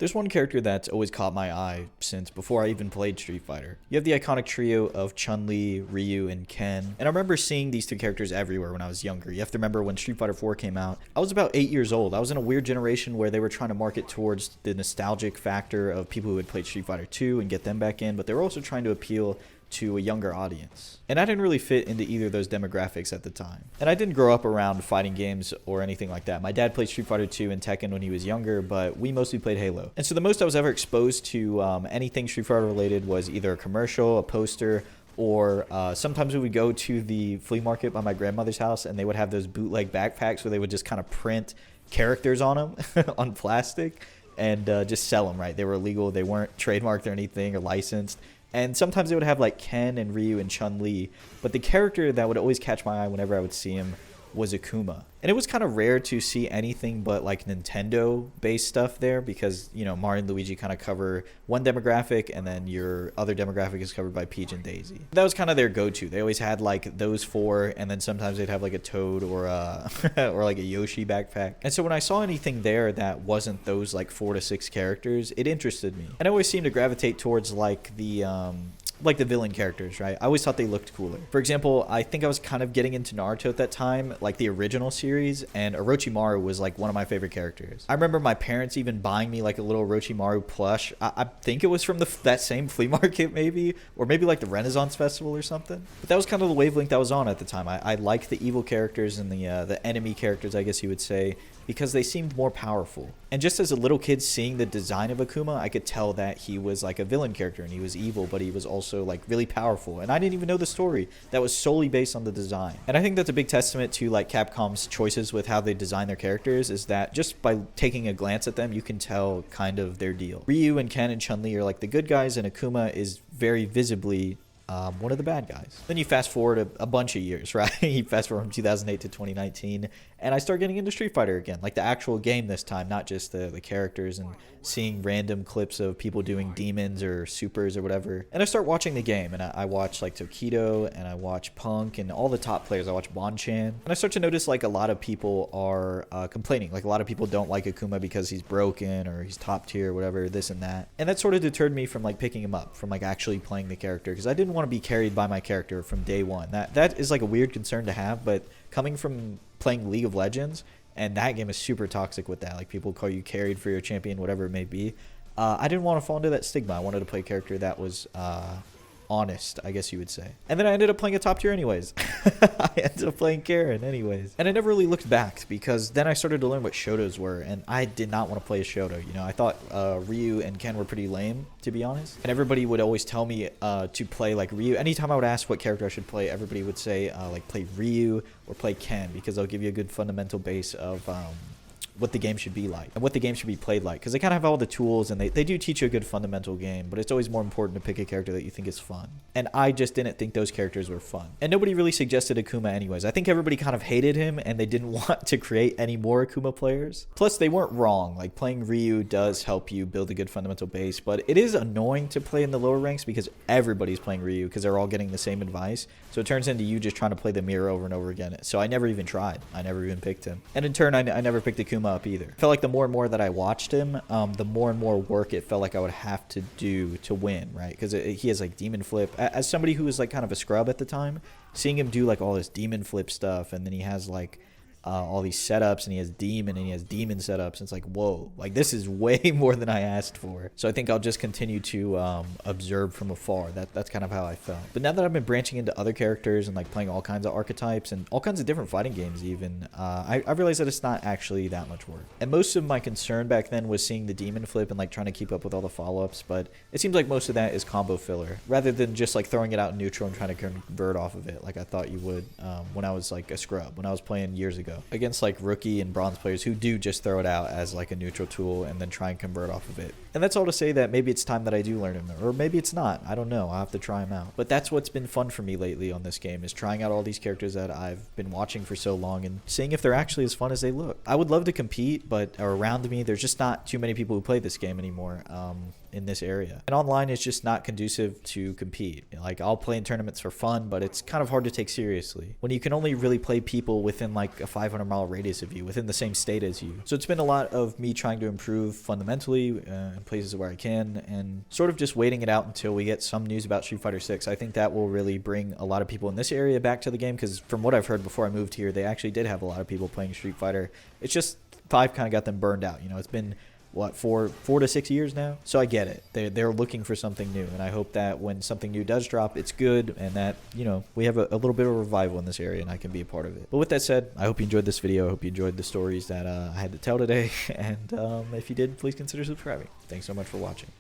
There's one character that's always caught my eye since before I even played Street Fighter. You have the iconic trio of Chun-Li, Ryu, and Ken. And I remember seeing these two characters everywhere when I was younger. You have to remember when Street Fighter 4 came out, I was about 8 years old. I was in a weird generation where they were trying to market towards the nostalgic factor of people who had played Street Fighter 2 and get them back in, but they were also trying to appeal to a younger audience. And I didn't really fit into either of those demographics at the time. And I didn't grow up around fighting games or anything like that. My dad played Street Fighter 2 and Tekken when he was younger, but we mostly played Halo. And so the most I was ever exposed to anything Street Fighter related was either a commercial, a poster, or sometimes we would go to the flea market by my grandmother's house and they would have those bootleg backpacks where they would just kind of print characters on them on plastic and just sell them, right? They were illegal. They weren't trademarked or anything or licensed. And sometimes they would have like Ken and Ryu and Chun-Li. But the character that would always catch my eye whenever I would see him was Akuma. And it was kind of rare to see anything but like Nintendo-based stuff there because, you know, Mario and Luigi kind of cover one demographic and then your other demographic is covered by Peach and Daisy. That was kind of their go-to. They always had like those four and then sometimes they'd have like a Toad or a or like a Yoshi backpack. And so when I saw anything there that wasn't those like 4 to 6 characters, it interested me. And I always seemed to gravitate towards like the villain characters, right? I always thought they looked cooler. For example, I think I was kind of getting into Naruto at that time, like the original series, and Orochimaru was like one of my favorite characters. I remember my parents even buying me like a little Orochimaru plush. I think it was from that same flea market maybe, or maybe like the Renaissance Festival or something. But that was kind of the wavelength that was on at the time. I liked the evil characters and the enemy characters, I guess you would say, because they seemed more powerful. And just as a little kid seeing the design of Akuma, I could tell that he was like a villain character and he was evil, but he was also like really powerful. And I didn't even know the story. That was solely based on the design. And I think that's a big testament to like Capcom's choices with how they design their characters, is that just by taking a glance at them, you can tell kind of their deal. Ryu and Ken and Chun-Li are like the good guys, and Akuma is very visibly one of the bad guys. Then you fast forward a bunch of years, right? You fast forward from 2008 to 2019, and I start getting into Street Fighter again, like the actual game this time, not just the characters and seeing random clips of people doing demons or supers or whatever. And I start watching the game, and I watch like Tokido, and I watch Punk, and all the top players. I watch Bonchan, and I start to notice like a lot of people are complaining. Like a lot of people don't like Akuma because he's broken or he's top tier, whatever, this and that. And that sort of deterred me from like picking him up, from like actually playing the character, because I didn't want to be carried by my character from day one. That is like a weird concern to have, but coming from playing League of Legends, and that game is super toxic with that, like people call you carried for your champion, whatever it may be, I didn't want to fall into that stigma. I wanted to play a character that was honest, I guess you would say. And then I ended up playing a top tier anyways. I ended up playing Karen anyways. And I never really looked back, because then I started to learn what Shotos were, and I did not want to play a Shoto. You know, I thought Ryu and Ken were pretty lame, to be honest. And everybody would always tell me to play like Ryu. Anytime I would ask what character I should play, everybody would say like play Ryu or play Ken, because they'll give you a good fundamental base of what the game should be like and what the game should be played like, because they kind of have all the tools, and they do teach you a good fundamental game, but it's always more important to pick a character that you think is fun. And I just didn't think those characters were fun, and nobody really suggested Akuma anyways. I think everybody kind of hated him and they didn't want to create any more Akuma players. Plus they weren't wrong. Like playing Ryu does help you build a good fundamental base, but it is annoying to play in the lower ranks because everybody's playing Ryu, because they're all getting the same advice, so it turns into you just trying to play the mirror over and over again. So I never even tried. I never even picked him, and in turn I never picked Akuma up either. I felt like the more and more that I watched him, the more and more work it felt like I would have to do to win, right? Because he has like demon flip. As somebody who was like kind of a scrub at the time, seeing him do like all this demon flip stuff, and then he has like all these setups, and he has demon setups, and it's like, whoa, like this is way more than I asked for. So I think I'll just continue to observe from afar. That's kind of how I felt. But now that I've been branching into other characters and like playing all kinds of archetypes and all kinds of different fighting games even, I realized that it's not actually that much work. And most of my concern back then was seeing the demon flip and like trying to keep up with all the follow-ups, but it seems like most of that is combo filler, rather than just like throwing it out in neutral and trying to convert off of it like I thought you would when I was like a scrub, when I was playing years ago against like rookie and bronze players who do just throw it out as like a neutral tool and then try and convert off of it. And that's all to say that maybe it's time that I do learn him, or maybe it's not. I don't know. I'll have to try him out. But that's what's been fun for me lately on this game, is trying out all these characters that I've been watching for so long and seeing if they're actually as fun as they look. I would love to compete, but around me there's just not too many people who play this game anymore. in this area. And online is just not conducive to compete. Like, I'll play in tournaments for fun, but it's kind of hard to take seriously when you can only really play people within like a 500-mile radius of you, within the same state as you. So it's been a lot of me trying to improve fundamentally in places where I can, and sort of just waiting it out until we get some news about Street Fighter 6. I think that will really bring a lot of people in this area back to the game, because from what I've heard before I moved here, they actually did have a lot of people playing Street Fighter. It's just 5 kind of got them burned out. You know, it's been what, 4 to 6 years now? So I get it. They're looking for something new, and I hope that when something new does drop, it's good, and that, you know, we have a little bit of a revival in this area, and I can be a part of it. But with that said, I hope you enjoyed this video. I hope you enjoyed the stories that I had to tell today, and if you did, please consider subscribing. Thanks so much for watching.